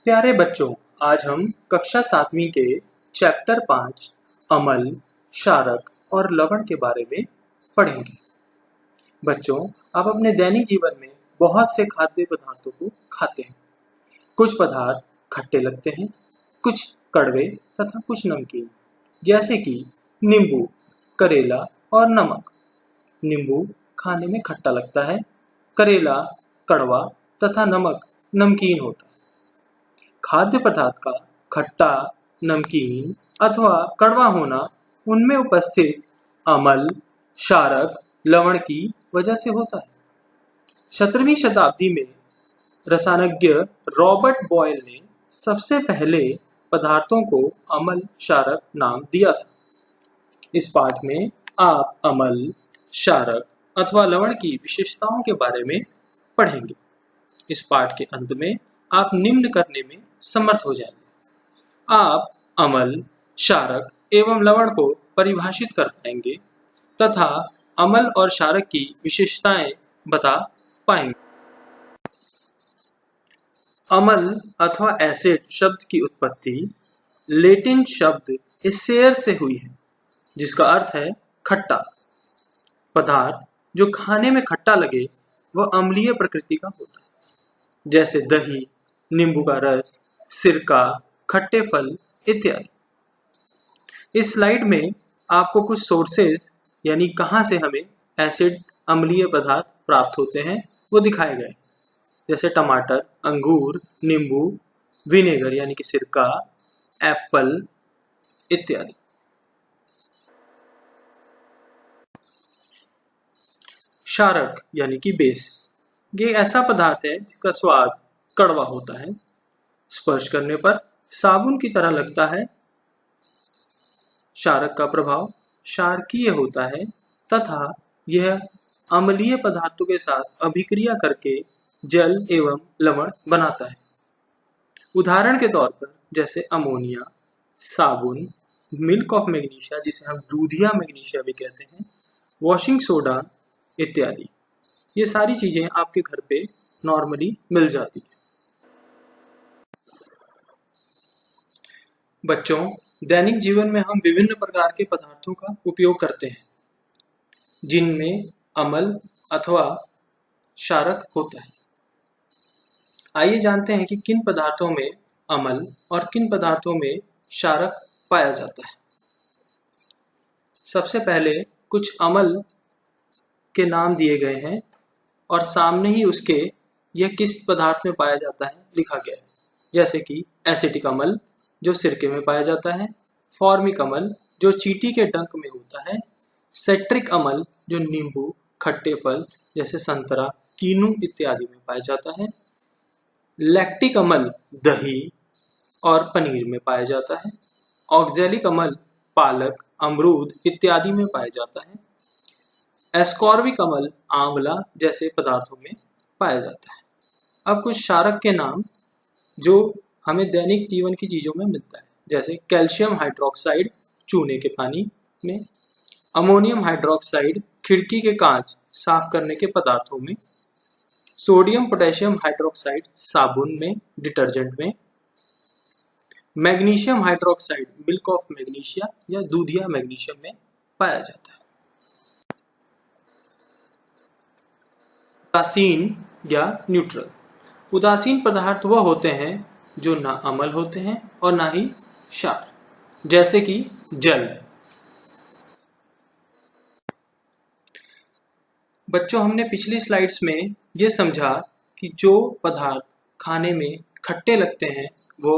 प्यारे बच्चों, आज हम कक्षा 7वीं के चैप्टर 5 अम्ल, क्षारक और लवण के बारे में पढ़ेंगे। बच्चों, आप अपने दैनिक जीवन में बहुत से खाद्य पदार्थों को खाते हैं। कुछ पदार्थ खट्टे लगते हैं, कुछ कड़वे तथा कुछ नमकीन, जैसे कि नींबू, करेला और नमक। नींबू खाने में खट्टा लगता है, करेला कड़वा तथा नमक नमकीन होता है। खाद्य पदार्थ का खट्टा, नमकीन अथवा कड़वा होना उनमें उपस्थित अम्ल, क्षारक, लवण की वजह से होता है। 17वीं शताब्दी में रसायनज्ञ रॉबर्ट बॉयल ने सबसे पहले पदार्थों को अम्ल, क्षारक नाम दिया था। इस पाठ में आप अम्ल, क्षारक अथवा लवण की विशेषताओं के बारे में पढ़ेंगे। इस पाठ के अंत में आप निम्न करने में समर्थ हो जाएंगे। आप अम्ल, क्षारक एवं लवण को परिभाषित कर पाएंगे तथा अम्ल और क्षारक की विशेषताएं बता पाएंगे। अम्ल अथवा एसिड शब्द की उत्पत्ति लैटिन शब्द एसेर से हुई है, जिसका अर्थ है खट्टा। पदार्थ जो खाने में खट्टा लगे वह अम्लीय प्रकृति का होता है, जैसे दही, नींबू का रस, सिरका, खट्टे फल इत्यादि। इस स्लाइड में आपको कुछ सोर्सेज यानी कहाँ से हमें एसिड अम्लीय पदार्थ प्राप्त होते हैं वो दिखाए गए, जैसे टमाटर, अंगूर, नींबू, विनेगर यानी कि सिरका, एप्पल इत्यादि। क्षारक यानी कि बेस, ये ऐसा पदार्थ है जिसका स्वाद कड़वा होता है, स्पर्श करने पर साबुन की तरह लगता है। क्षारक का प्रभाव क्षारकीय होता है तथा यह अम्लीय पदार्थों के साथ अभिक्रिया करके जल एवं लवण बनाता है। उदाहरण के तौर पर जैसे अमोनिया, साबुन, मिल्क ऑफ मैग्नीशिया जिसे हम दूधिया मैग्नीशिया भी कहते हैं, वॉशिंग सोडा इत्यादि। ये सारी चीजें आपके घर पे नॉर्मली मिल जाती है। बच्चों, दैनिक जीवन में हम विभिन्न प्रकार के पदार्थों का उपयोग करते हैं, जिनमें अम्ल अथवा क्षारक होता है। आइए जानते हैं कि किन पदार्थों में अम्ल और किन पदार्थों में क्षारक पाया जाता है। सबसे पहले कुछ अम्ल के नाम दिए गए हैं और सामने ही उसके यह किस पदार्थ में पाया जाता है लिखा गया है, जैसे कि एसिटिक अम्ल जो सिरके में पाया जाता है, फॉर्मिक अम्ल जो चींटी के डंक में होता है, सेट्रिक अम्ल जो नींबू, खट्टे फल जैसे संतरा, कीनू इत्यादि में पाया जाता है, लैक्टिक अम्ल दही और पनीर में पाया जाता है, ऑक्जेलिक अम्ल पालक, अमरूद इत्यादि में पाया जाता है, एस्कॉर्बिक अम्ल आंवला जैसे पदार्थों में पाया जाता है। अब कुछ क्षारक के नाम जो हमें दैनिक जीवन की चीजों में मिलता है, जैसे कैल्शियम हाइड्रोक्साइड चूने के पानी में, अमोनियम हाइड्रोक्साइड खिड़की के कांच साफ करने के पदार्थों में, सोडियम पोटेशियम हाइड्रोक्साइड साबुन में, डिटर्जेंट में, magnesium hydroxide milk of magnesia या दूधिया मैग्नीशियम में पाया जाता है। उदासीन या न्यूट्रल, उदासीन पदार्थ वह होते हैं जो ना अम्ल होते हैं और ना ही क्षार, जैसे कि जल। बच्चों, हमने पिछली स्लाइड्स में यह समझा कि जो पदार्थ खाने में खट्टे लगते हैं वो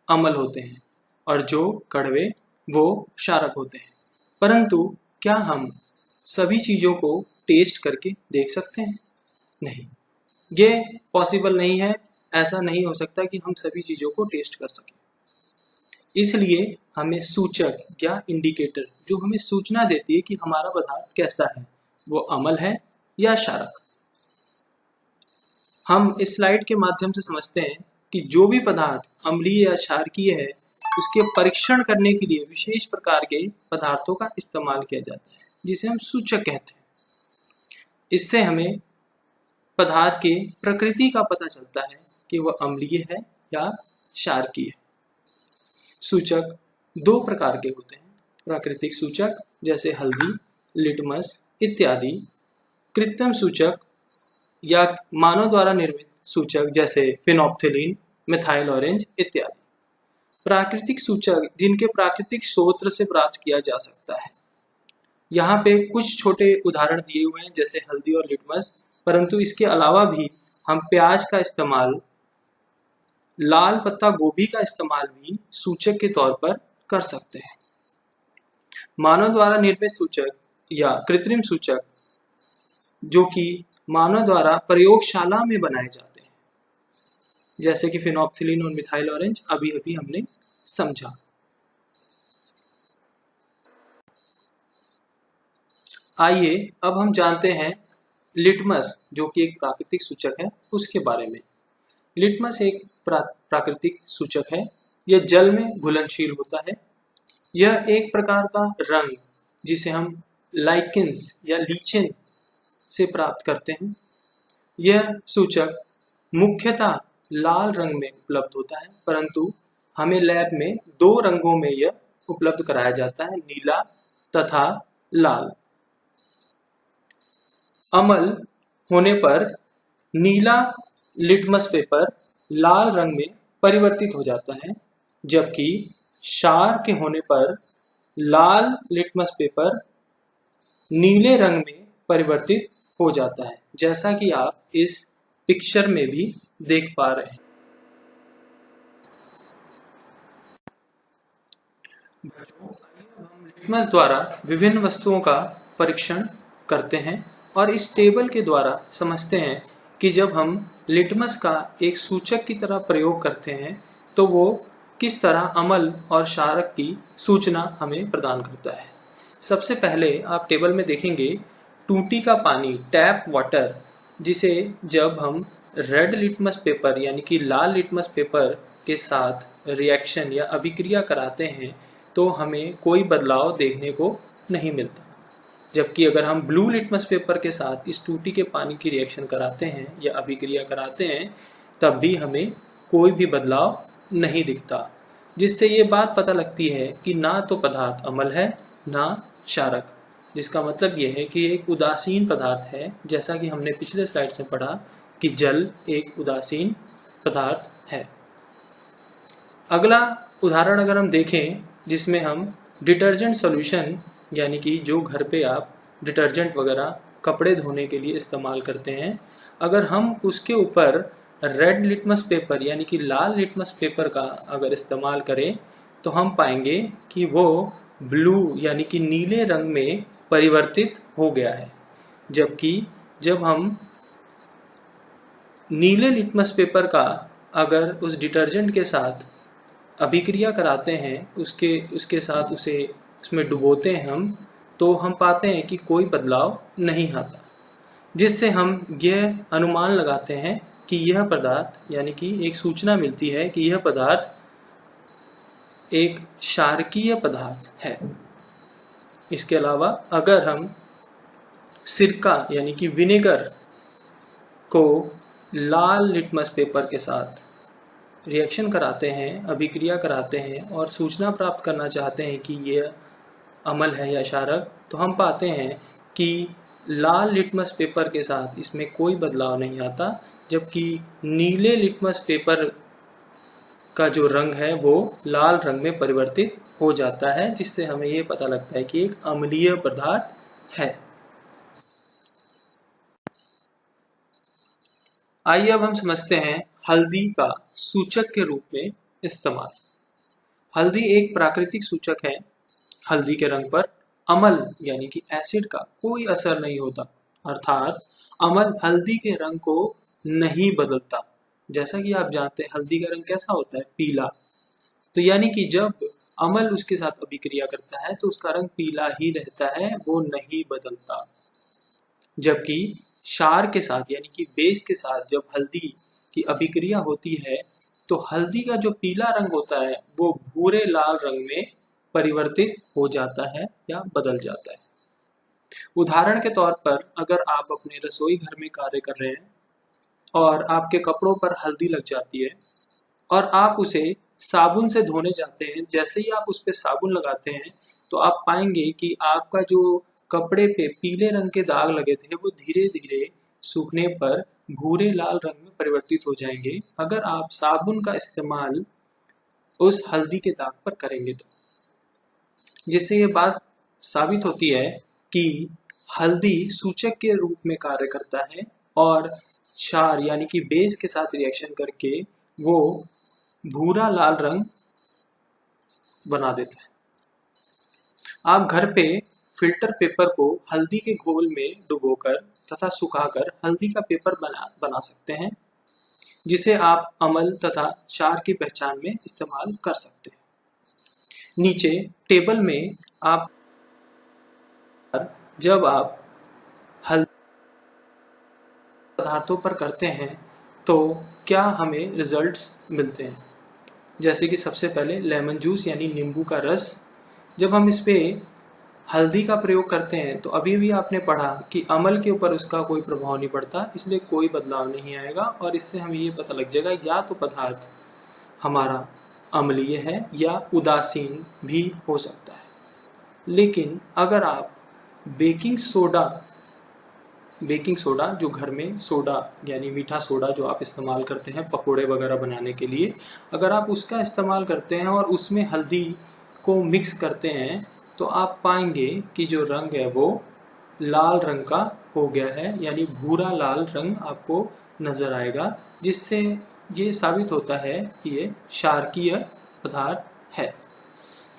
अम्ल होते हैं और जो कड़वे वो क्षारक होते हैं। परंतु क्या हम सभी चीजों को टेस्ट करके देख सकते हैं? नहीं, ये पॉसिबल नहीं है। ऐसा नहीं हो सकता कि हम सभी चीजों को टेस्ट कर सकें। इसलिए हमें सूचक या इंडिकेटर जो हमें सूचना देती है कि हमारा पदार्थ कैसा है, वो अम्ल है या क्षारक। हम इस स्लाइड के माध्यम से समझते हैं कि जो भी पदार्थ अम्लीय या क्षारकीय है उसके परीक्षण करने के लिए विशेष प्रकार के पदार्थों का इस्तेमाल किया जाता है, जिसे हम सूचक कहते हैं। इससे हमें पदार्थ की प्रकृति का पता चलता है कि वह अम्लीय है या क्षारकीय। सूचक दो प्रकार के होते हैं, प्राकृतिक सूचक जैसे हल्दी, लिटमस इत्यादि, कृत्रिम सूचक या मानव द्वारा निर्मित सूचक जैसे फिनोप्थिलीन, मिथाइल ऑरेंज इत्यादि। प्राकृतिक सूचक जिनके प्राकृतिक स्रोत से प्राप्त किया जा सकता है। यहाँ पे कुछ छोटे उदाहरण दिए हुए हैं जैसे हल्दी और लिटमस, परंतु इसके अलावा भी हम प्याज का इस्तेमाल, लाल पत्ता गोभी का इस्तेमाल भी सूचक के तौर पर कर सकते हैं। मानव द्वारा निर्मित सूचक या कृत्रिम सूचक जो कि मानव द्वारा प्रयोगशाला में बनाए जाते हैं, जैसे कि फिनोप्थिलीन और मिथाइल ऑरेंज अभी अभी हमने समझा। आइए अब हम जानते हैं लिटमस जो कि एक प्राकृतिक सूचक है उसके बारे में। लिटमस एक प्राकृतिक सूचक है। यह जल में घुलनशील होता है। यह एक प्रकार का रंग जिसे हम लाइकेंस या लीचेन से प्राप्त करते हैं। यह सूचक मुख्यतः लाल रंग में उपलब्ध होता है, परंतु हमें लैब में दो रंगों में यह उपलब्ध कराया जाता है, नीला तथा लाल। अम्ल होने पर नीला लिटमस पेपर लाल रंग में परिवर्तित हो जाता है, जबकि क्षार के होने पर लाल लिटमस पेपर नीले रंग में परिवर्तित हो जाता है, जैसा कि आप इस पिक्चर में भी देख पा रहे हैं। हम लिटमस द्वारा विभिन्न वस्तुओं का परीक्षण करते हैं और इस टेबल के द्वारा समझते हैं कि जब हम लिटमस का एक सूचक की तरह प्रयोग करते हैं तो वो किस तरह अम्ल और क्षारक की सूचना हमें प्रदान करता है। सबसे पहले आप टेबल में देखेंगे टूटी का पानी, टैप वाटर, जिसे जब हम रेड लिटमस पेपर यानी कि लाल लिटमस पेपर के साथ रिएक्शन या अभिक्रिया कराते हैं तो हमें कोई बदलाव देखने को नहीं मिलता, जबकि अगर हम ब्लू लिटमस पेपर के साथ इस टूटी के पानी की रिएक्शन कराते हैं या अभिक्रिया कराते हैं तब भी हमें कोई भी बदलाव नहीं दिखता, जिससे ये बात पता लगती है कि ना तो पदार्थ अम्ल है ना क्षारक, जिसका मतलब ये है कि एक उदासीन पदार्थ है, जैसा कि हमने पिछले स्लाइड से पढ़ा कि जल एक उदासीन पदार्थ है। अगला उदाहरण अगर हम देखें जिसमें हम डिटर्जेंट सॉल्यूशन यानी कि जो घर पे आप डिटर्जेंट वगैरह कपड़े धोने के लिए इस्तेमाल करते हैं, अगर हम उसके ऊपर रेड लिटमस पेपर यानी कि लाल लिटमस पेपर का अगर इस्तेमाल करें तो हम पाएंगे कि वो ब्लू यानी कि नीले रंग में परिवर्तित हो गया है, जबकि जब हम नीले लिटमस पेपर का अगर उस डिटर्जेंट के साथ अभिक्रिया कराते हैं, उसके साथ उसे उसमें डुबोते हैं तो हम पाते हैं कि कोई बदलाव नहीं आता, जिससे हम यह अनुमान लगाते हैं कि यह पदार्थ यानी कि एक सूचना मिलती है कि यह पदार्थ एक क्षारकीय पदार्थ है। इसके अलावा अगर हम सिरका यानी कि विनेगर को लाल लिटमस पेपर के साथ रिएक्शन कराते हैं, अभिक्रिया कराते हैं और सूचना प्राप्त करना चाहते हैं कि यह अम्ल है या क्षारक, तो हम पाते हैं कि लाल लिटमस पेपर के साथ इसमें कोई बदलाव नहीं आता, जबकि नीले लिटमस पेपर का जो रंग है वो लाल रंग में परिवर्तित हो जाता है, जिससे हमें ये पता लगता है कि एक अम्लीय पदार्थ है। आइए अब हम समझते हैं हल्दी का सूचक के रूप में इस्तेमाल। हल्दी एक प्राकृतिक सूचक है। हल्दी के रंग पर अम्ल यानी कि एसिड का कोई असर नहीं होता, अर्थात अम्ल हल्दी के रंग को नहीं बदलता। जैसा कि आप जानते हैं हल्दी का रंग कैसा होता है, पीला। तो यानी कि जब अम्ल उसके साथ अभिक्रिया करता है तो उसका रंग पीला ही रहता है, वो नहीं बदलता। जबकि क्षार के साथ यानी कि बेस के साथ जब हल्दी की अभिक्रिया होती है तो हल्दी का जो पीला रंग होता है वो भूरे लाल रंग में परिवर्तित हो जाता है या बदल जाता है। उदाहरण के तौर पर अगर आप अपने रसोई घर में कार्य कर रहे हैं और आपके कपड़ों पर हल्दी लग जाती है और आप उसे साबुन से धोने जाते हैं, जैसे ही आप उस पे साबुन लगाते हैं तो आप पाएंगे कि आपका जो कपड़े पे पीले रंग के दाग लगे थे वो धीरे धीरे सूखने पर भूरे लाल रंग में परिवर्तित हो जाएंगे, अगर आप साबुन का इस्तेमाल उस हल्दी के दाग पर करेंगे तो। जिससे ये बात साबित होती है कि हल्दी सूचक के रूप में कार्य करता है और क्षार यानी कि बेस के साथ रिएक्शन करके वो भूरा लाल रंग बना देता है। आप घर पे फिल्टर पेपर को हल्दी के घोल में डुबोकर तथा सुखाकर हल्दी का पेपर बना सकते हैं, जिसे आप अम्ल तथा क्षार की पहचान में इस्तेमाल कर सकते हैं। नीचे टेबल में आप जब आप हल्दी पदार्थों पर करते हैं तो क्या हमें रिजल्ट्स मिलते हैं, जैसे कि सबसे पहले लेमन जूस यानी नींबू का रस। जब हम इस पे हल्दी का प्रयोग करते हैं तो अभी भी आपने पढ़ा कि अम्ल के ऊपर उसका कोई प्रभाव नहीं पड़ता, इसलिए कोई बदलाव नहीं आएगा और इससे हमें ये पता लग जाएगा या तो पदार्थ हमारा अम्लीय है या उदासीन भी हो सकता है। लेकिन अगर आप बेकिंग सोडा जो घर में सोडा यानी मीठा सोडा जो आप इस्तेमाल करते हैं पकोड़े वगैरह बनाने के लिए, अगर आप उसका इस्तेमाल करते हैं और उसमें हल्दी को मिक्स करते हैं तो आप पाएंगे कि जो रंग है वो लाल रंग का हो गया है, यानी भूरा लाल रंग आपको नजर आएगा, जिससे ये साबित होता है कि ये क्षारकीय पदार्थ है।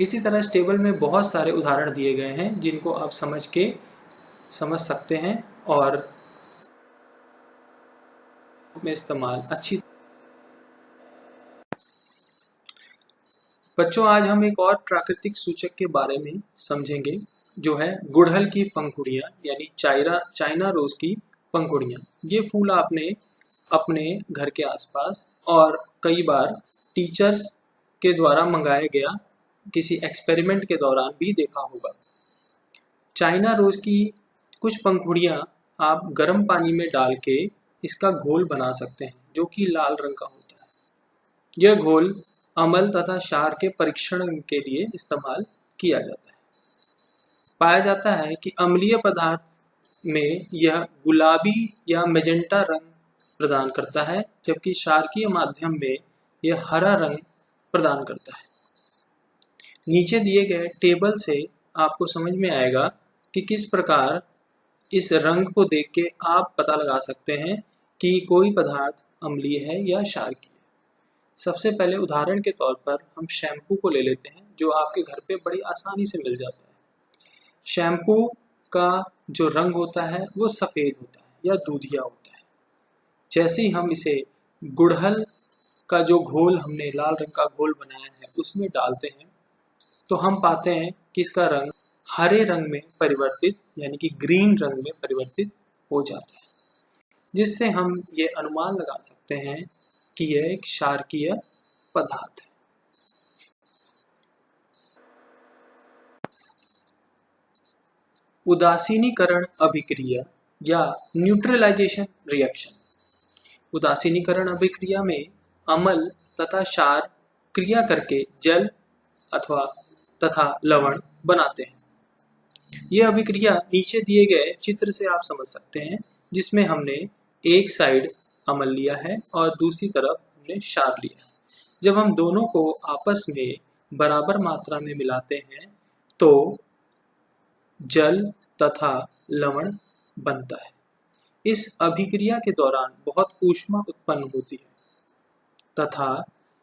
इसी तरह इस टेबल में बहुत सारे उदाहरण दिए गए हैं जिनको आप समझ सकते हैं और में इस्तेमाल अच्छी। बच्चों, आज हम एक और प्राकृतिक सूचक के बारे में समझेंगे जो है गुड़हल की पंखुड़ियाँ यानी चाइना रोज की पंखुड़ियाँ। ये फूल आपने अपने घर के आसपास और कई बार टीचर्स के द्वारा मंगाया गया किसी एक्सपेरिमेंट के दौरान भी देखा होगा। चाइना रोज की कुछ पंखुड़ियाँ आप गर्म पानी में डाल के इसका घोल बना सकते हैं जो कि लाल रंग का होता है। यह घोल अम्ल तथा क्षार के परीक्षण के लिए इस्तेमाल किया जाता है। पाया जाता है कि अम्लीय पदार्थ में यह गुलाबी या मैजेंटा रंग प्रदान करता है, जबकि क्षारकीय माध्यम में यह हरा रंग प्रदान करता है। नीचे दिए गए टेबल से आपको समझ में आएगा कि किस प्रकार इस रंग को देख के आप पता लगा सकते हैं कि कोई पदार्थ अम्लीय है या क्षारकीय। सबसे पहले उदाहरण के तौर पर हम शैम्पू को ले लेते हैं जो आपके घर पे बड़ी आसानी से मिल जाता है। शैम्पू का जो रंग होता है वो सफ़ेद होता है या दूधिया होता है। जैसे ही हम इसे गुड़हल का जो घोल हमने लाल रंग का घोल बनाया है उसमें डालते हैं तो हम पाते हैं कि इसका रंग हरे रंग में परिवर्तित यानी कि ग्रीन रंग में परिवर्तित हो जाता है, जिससे हम ये अनुमान लगा सकते हैं कि यह एक क्षारकीय पदार्थ है। उदासीनीकरण अभिक्रिया या न्यूट्रलाइजेशन रिएक्शन। उदासीनीकरण अभिक्रिया में अम्ल तथा क्षार क्रिया करके जल तथा लवण बनाते हैं। यह अभिक्रिया नीचे दिए गए चित्र से आप समझ सकते हैं, जिसमें हमने एक साइड अम्ल लिया है और दूसरी तरफ हमने क्षार लिया है। जब हम दोनों को आपस में बराबर मात्रा में मिलाते हैं तो जल तथा लवण बनता है। इस अभिक्रिया के दौरान बहुत ऊष्मा उत्पन्न होती है तथा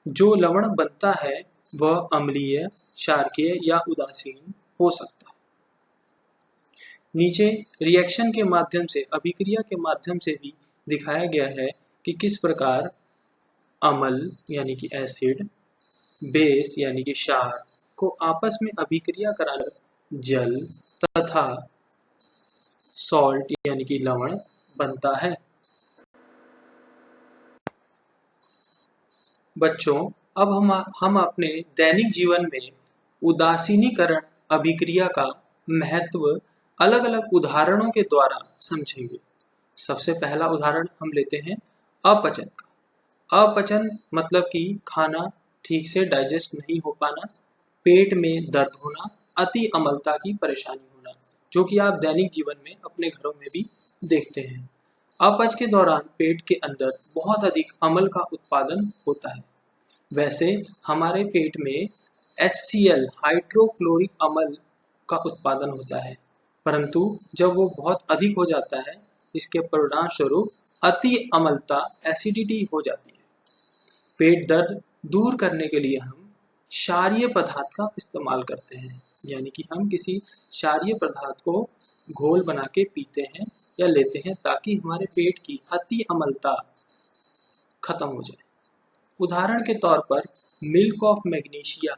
जो लवण बनता है वह अम्लीय, क्षारकीय या उदासीन हो सकता है। नीचे रिएक्शन के माध्यम से, अभिक्रिया के माध्यम से भी दिखाया गया है कि किस प्रकार अम्ल यानी कि एसिड, बेस यानी कि क्षार को आपस में अभिक्रिया कराकर जल तथा सॉल्ट यानी कि लवण बनता है। बच्चों, अब हम अपने दैनिक जीवन में उदासीनीकरण अभिक्रिया का महत्व अलग अलग उदाहरणों के द्वारा समझेंगे। सबसे पहला उदाहरण हम लेते हैं अपचन का। अपचन मतलब कि खाना ठीक से डाइजेस्ट नहीं हो पाना, पेट में दर्द होना, अति अम्लता की परेशानी होना, जो कि आप दैनिक जीवन में अपने घरों में भी देखते हैं। अपच के दौरान पेट के अंदर बहुत अधिक अम्ल का उत्पादन होता है। वैसे हमारे पेट में HCl हाइड्रोक्लोरिक अम्ल का उत्पादन होता है, परंतु जब वो बहुत अधिक हो जाता है, इसके परिणाम स्वरूप अति अम्लता एसिडिटी हो जाती है। पेट दर्द दूर करने के लिए हम क्षारीय पदार्थ का इस्तेमाल करते हैं, यानी कि हम किसी क्षारीय पदार्थ को घोल बना के पीते हैं या लेते हैं ताकि हमारे पेट की अति अम्लता खत्म हो जाए। उदाहरण के तौर पर मिल्क ऑफ मैग्नीशिया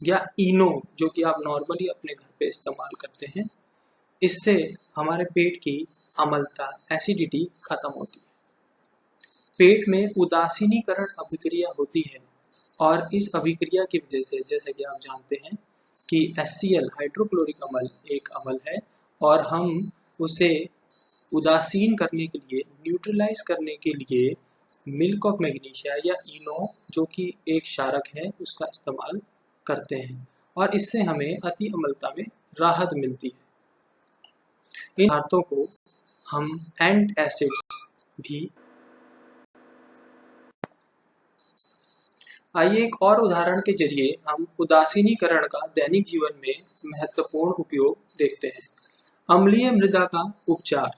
या इनो, जो कि आप नॉर्मली अपने घर पे इस्तेमाल करते हैं, इससे हमारे पेट की अम्लता एसिडिटी खत्म होती है। पेट में उदासीनीकरण अभिक्रिया होती है और इस अभिक्रिया की वजह से, जैसे कि आप जानते हैं कि HCl हाइड्रोक्लोरिक अम्ल एक अम्ल है और हम उसे उदासीन करने के लिए, न्यूट्रलाइज करने के लिए मिल्क ऑफ मैग्नीशिया या इनो, जो कि एक क्षारक है, उसका इस्तेमाल करते हैं और इससे हमें अति अम्लता में राहत मिलती है। इन पदार्थों को हम एंटासिड्स भी। आइए एक और उदाहरण के जरिए हम उदासीनीकरण का दैनिक जीवन में महत्वपूर्ण उपयोग देखते हैं। अम्लीय मृदा का उपचार।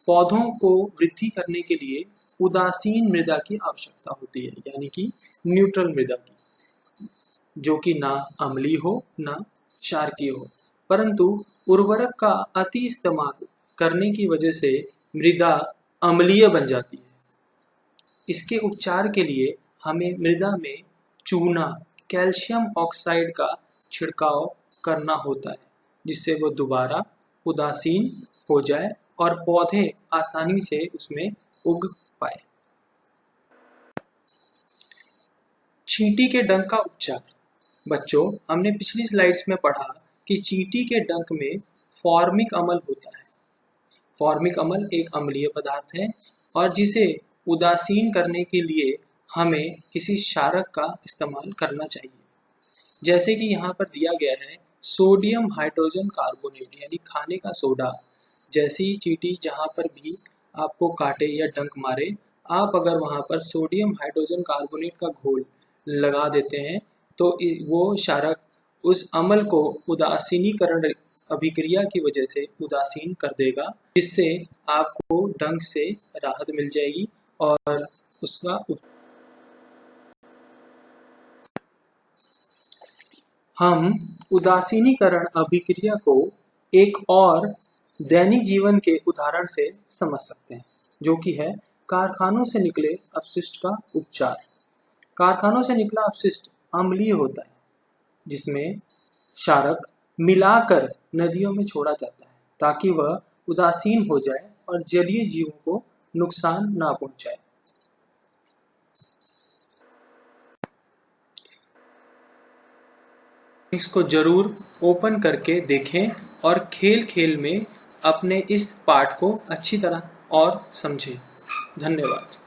पौधों को वृद्धि करने के लिए उदासीन मृदा की आवश्यकता होती है, यानी कि न्यूट्रल मृदा की, जो कि ना अम्लीय हो ना क्षारकीय हो, परंतु उर्वरक का अति इस्तेमाल करने की वजह से मृदा अम्लीय बन जाती है। इसके उपचार के लिए हमें मृदा में चूना, कैल्शियम ऑक्साइड का छिड़काव करना होता है, जिससे वो दोबारा उदासीन हो जाए और पौधे आसानी से उसमें उग पाए। चींटी के डंक का उपचार। बच्चों, हमने पिछली स्लाइड्स में पढ़ा कि चींटी के डंक में फॉर्मिक अम्ल होता है। फॉर्मिक अम्ल एक अम्लीय पदार्थ है और जिसे उदासीन करने के लिए हमें किसी क्षारक का इस्तेमाल करना चाहिए, जैसे कि यहाँ पर दिया गया है सोडियम हाइड्रोजन कार्बोनेट, यानी खाने का सोडा। जैसी चींटी जहाँ पर भी आपको काटे या डंक मारे, आप अगर वहाँ पर सोडियम हाइड्रोजन कार्बोनेट का घोल लगा देते हैं तो वो क्षारक उस अम्ल को उदासीनीकरण अभिक्रिया की वजह से उदासीन कर देगा, जिससे आपको डंक से राहत मिल जाएगी और उसका हम उदासीनीकरण अभिक्रिया को एक और दैनिक जीवन के उदाहरण से समझ सकते हैं, जो कि है कारखानों से निकले अपशिष्ट का उपचार। कारखानों से निकला अपशिष्ट अम्लीय होता है, जिसमें क्षारक मिलाकर नदियों में छोड़ा जाता है ताकि वह उदासीन हो जाए और जलीय जीवों को नुकसान ना पहुंचाए। इसको जरूर ओपन करके देखें और खेल खेल में अपने इस पाठ को अच्छी तरह और समझें। धन्यवाद।